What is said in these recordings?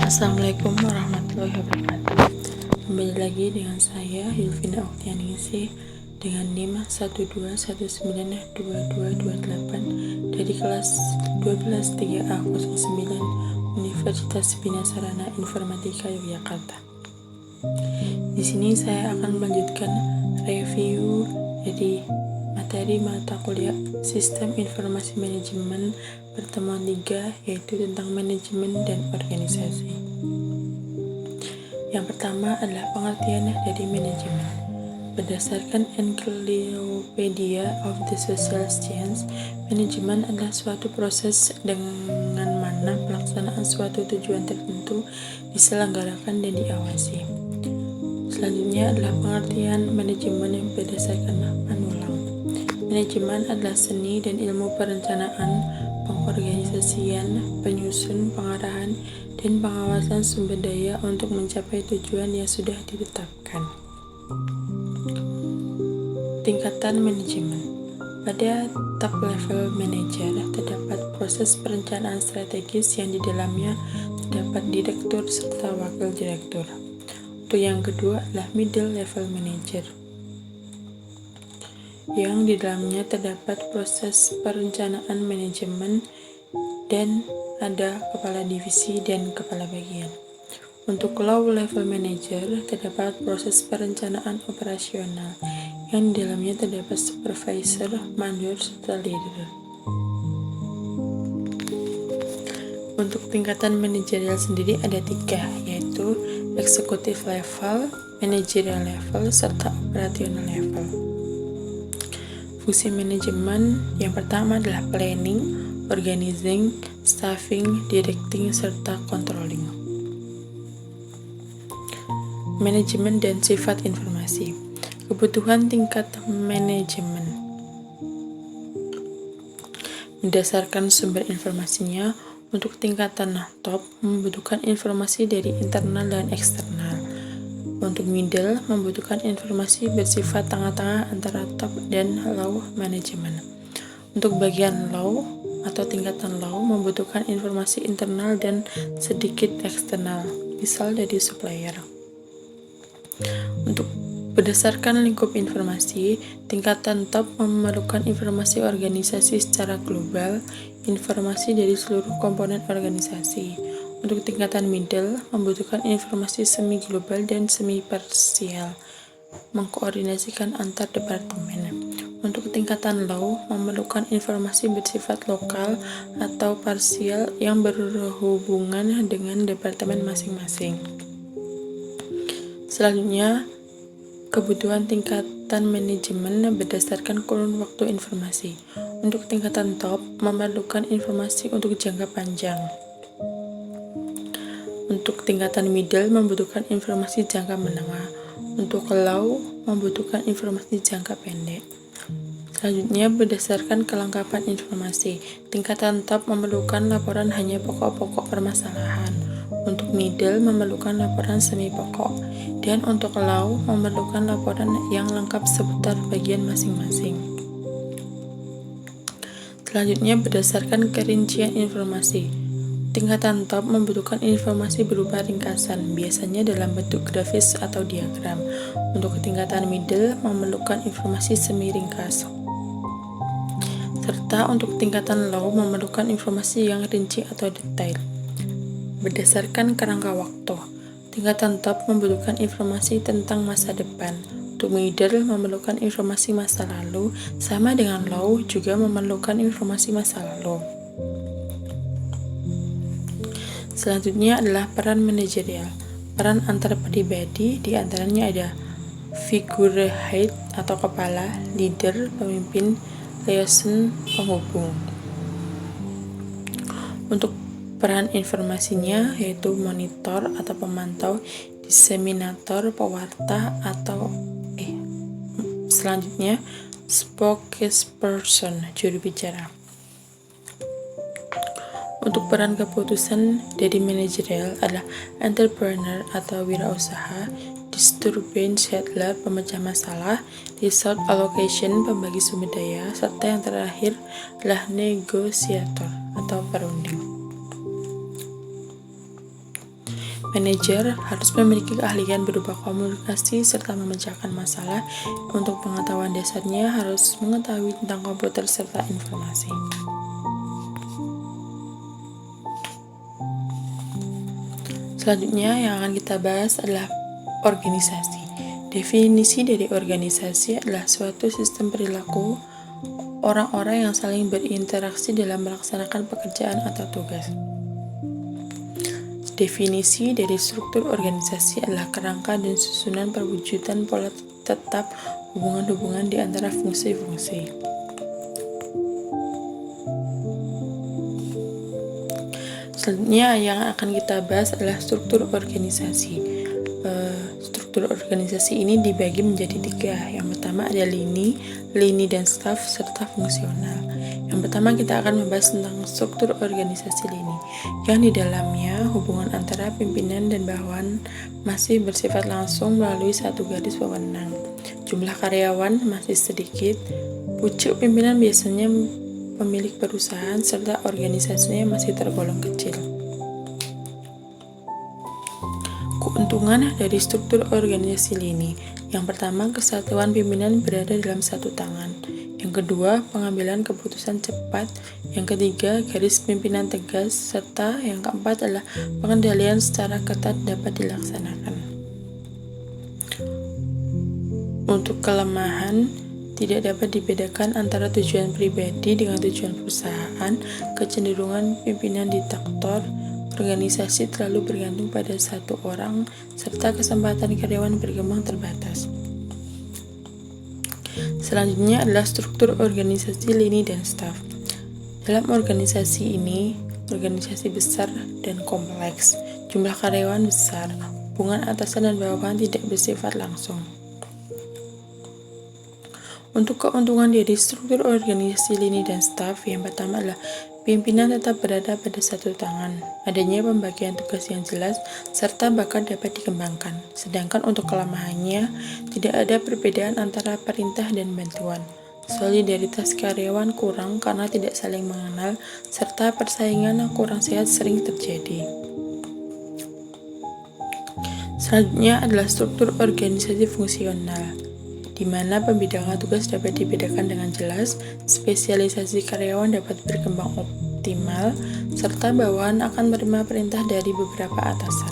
Assalamualaikum warahmatullahi wabarakatuh. Kembali lagi dengan saya Hilvina Oktianingsih dengan NIM 121922228 dari kelas 12 3A09 Universitas Bina Sarana Informatika Yogyakarta. Di sini saya akan melanjutkan review dari materi mata kuliah Sistem Informasi Manajemen pertemuan 3, yaitu tentang manajemen dan organisasi. Yang pertama adalah pengertian dari manajemen. Berdasarkan Encyclopedia of the Social Sciences, manajemen adalah suatu proses dengan mana pelaksanaan suatu tujuan tertentu diselenggarakan dan diawasi. Selanjutnya adalah pengertian manajemen yang berdasarkan Manulang. Manajemen adalah seni dan ilmu perencanaan, pengorganisasian, penyusun, pengarahan, dan pengawasan sumber daya untuk mencapai tujuan yang sudah ditetapkan. Tingkatan manajemen. Pada top level manager terdapat proses perencanaan strategis yang di dalamnya terdapat direktur serta wakil direktur. Untuk yang kedua adalah middle level manager, yang di dalamnya terdapat proses perencanaan manajemen dan ada kepala divisi dan kepala bagian. Untuk low level manager terdapat proses perencanaan operasional, yang di dalamnya terdapat supervisor, mandor, serta leader. Untuk tingkatan manajerial sendiri ada 3, yaitu executive level, managerial level, serta operational level. Fungsi manajemen yang pertama adalah planning, organizing, staffing, directing, serta controlling. Manajemen dan sifat informasi. Kebutuhan tingkat manajemen. Berdasarkan sumber informasinya, untuk tingkatan top membutuhkan informasi dari internal dan eksternal. Untuk middle membutuhkan informasi bersifat tengah-tengah antara top dan low manajemen. Untuk bagian low atau tingkatan low membutuhkan informasi internal dan sedikit eksternal, misal dari supplier. Untuk berdasarkan lingkup informasi, tingkatan top memerlukan informasi organisasi secara global, informasi dari seluruh komponen organisasi. Untuk tingkatan middle membutuhkan informasi semi global dan semi parsial, mengkoordinasikan antar departemen. Untuk tingkatan low memerlukan informasi bersifat lokal atau parsial yang berhubungan dengan departemen masing-masing. Selanjutnya, kebutuhan tingkatan manajemen berdasarkan kurun waktu informasi. Untuk tingkatan top memerlukan informasi untuk jangka panjang. Untuk tingkatan middle membutuhkan informasi jangka menengah. Untuk low membutuhkan informasi jangka pendek. Selanjutnya, berdasarkan kelengkapan informasi, tingkatan top memerlukan laporan hanya pokok-pokok permasalahan. Untuk middle memerlukan laporan semi pokok, dan untuk low memerlukan laporan yang lengkap seputar bagian masing-masing. Selanjutnya, berdasarkan kerincian informasi, tingkatan top membutuhkan informasi berupa ringkasan, biasanya dalam bentuk grafis atau diagram. Untuk tingkatan middle memerlukan informasi semi ringkas. Serta untuk tingkatan low memerlukan informasi yang rinci atau detail. Berdasarkan kerangka waktu, tingkatan top membutuhkan informasi tentang masa depan. Untuk middle memerlukan informasi masa lalu, sama dengan low juga memerlukan informasi masa lalu. Selanjutnya adalah peran manajerial. Peran antar pribadi diantaranya ada figurehead atau kepala, leader, pemimpin, liaison, penghubung. Untuk peran informasinya yaitu monitor atau pemantau, diseminator, pewarta atau selanjutnya spokesperson, juru bicara. Untuk peran keputusan dari manajerial adalah entrepreneur atau wirausaha, disturbance handler, pemecah masalah, resource allocation, pembagi sumber daya, serta yang terakhir adalah negosiator atau perunding. Manajer harus memiliki keahlian berupa komunikasi serta memecahkan masalah. Untuk pengetahuan dasarnya harus mengetahui tentang komputer serta informasi. Selanjutnya yang akan kita bahas adalah organisasi. Definisi dari organisasi adalah suatu sistem perilaku orang-orang yang saling berinteraksi dalam melaksanakan pekerjaan atau tugas. Definisi dari struktur organisasi adalah kerangka dan susunan perwujudan pola tetap hubungan-hubungan di antara fungsi-fungsi. Selanjutnya yang akan kita bahas adalah struktur organisasi. Struktur organisasi ini dibagi menjadi 3. Yang pertama ada lini dan staf, serta fungsional. Yang pertama kita akan membahas tentang struktur organisasi lini, yang di dalamnya hubungan antara pimpinan dan bawahan masih bersifat langsung melalui satu garis wewenang. Jumlah karyawan masih sedikit, pucuk pimpinan biasanya pemilik perusahaan, serta organisasinya masih tergolong kecil. Keuntungan dari struktur organisasi lini. Yang pertama, kesatuan pimpinan berada dalam satu tangan. Yang kedua, pengambilan keputusan cepat. Yang ketiga, garis pimpinan tegas. Serta yang keempat adalah pengendalian secara ketat dapat dilaksanakan. Untuk kelemahan, tidak dapat dibedakan antara tujuan pribadi dengan tujuan perusahaan, kecenderungan pimpinan diktator, organisasi terlalu bergantung pada satu orang, serta kesempatan karyawan berkembang terbatas. Selanjutnya adalah struktur organisasi lini dan staf. Dalam organisasi ini, organisasi besar dan kompleks, jumlah karyawan besar, hubungan atasan dan bawahan tidak bersifat langsung. Untuk keuntungan dari struktur organisasi lini dan staf, yang pertama adalah pimpinan tetap berada pada satu tangan, adanya pembagian tugas yang jelas, serta bakat dapat dikembangkan. Sedangkan untuk kelemahannya, tidak ada perbedaan antara perintah dan bantuan. Solidaritas karyawan kurang karena tidak saling mengenal, serta persaingan yang kurang sehat sering terjadi. Selanjutnya adalah struktur organisasi fungsional, di mana pembidangan tugas dapat dibedakan dengan jelas, spesialisasi karyawan dapat berkembang optimal, serta bawahan akan menerima perintah dari beberapa atasan.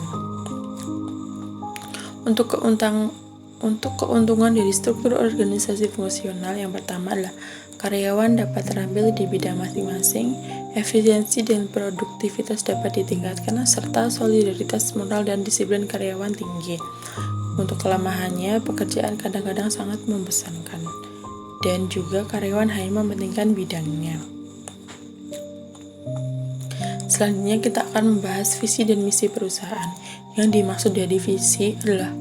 Untuk keuntungan dari struktur organisasi fungsional, yang pertama adalah karyawan dapat terampil di bidang masing-masing, efisiensi dan produktivitas dapat ditingkatkan, serta solidaritas moral dan disiplin karyawan tinggi. Untuk kelemahannya, pekerjaan kadang-kadang sangat membosankan, dan juga karyawan hanya mementingkan bidangnya. Selanjutnya kita akan membahas visi dan misi perusahaan. Yang dimaksud dari visi adalah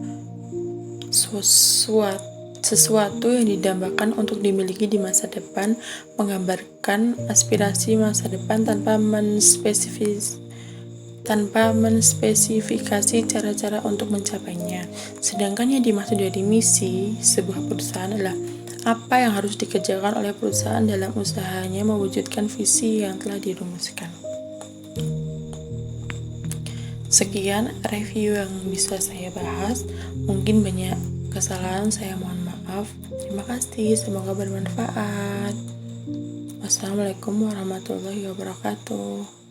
sesuatu yang didambakan untuk dimiliki di masa depan, menggambarkan aspirasi masa depan tanpa menspesifikasi cara-cara untuk mencapainya. Sedangkan yang dimaksud dari misi sebuah perusahaan adalah apa yang harus dikerjakan oleh perusahaan dalam usahanya mewujudkan visi yang telah dirumuskan. Sekian review yang bisa saya bahas. Mungkin banyak kesalahan, saya mohon maaf. Terima kasih, semoga bermanfaat. Wassalamualaikum warahmatullahi wabarakatuh.